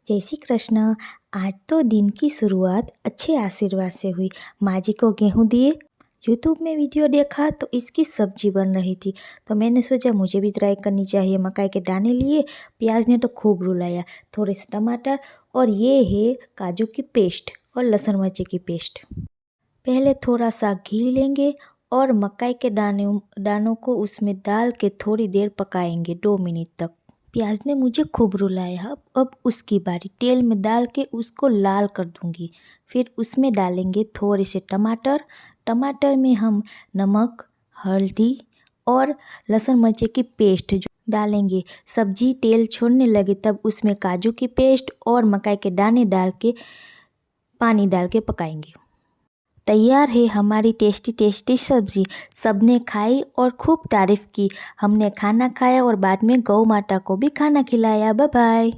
जय श्री कृष्ण। आज तो दिन की शुरुआत अच्छे आशीर्वाद से हुई। माँ जी को गेहूँ दिए। यूट्यूब में वीडियो देखा तो इसकी सब्जी बन रही थी, तो मैंने सोचा मुझे भी ट्राई करनी चाहिए। मकाई के दाने लिए, प्याज ने तो खूब रुलाया, थोड़े से टमाटर और ये है काजू की पेस्ट और लहसुन मिर्ची की पेस्ट। पहले थोड़ा सा घी लेंगे और मकाई के दानों को उसमें डाल के थोड़ी देर पकाएंगे 2 मिनट तक। प्याज ने मुझे खूब रुलाया। अब उसकी बारी। तेल में डाल के उसको लाल कर दूंगी। फिर उसमें डालेंगे थोड़े से टमाटर। टमाटर में हम नमक, हल्दी और लहसुन मिर्ची की पेस्ट जो डालेंगे। सब्जी तेल छोड़ने लगे तब उसमें काजू की पेस्ट और मकाई के दाने डाल के पानी डाल के पकाएंगे। तैयार है हमारी टेस्टी टेस्टी सब्जी। सबने खाई और खूब तारीफ की। हमने खाना खाया और बाद में गौ माता को भी खाना खिलाया। Bye bye.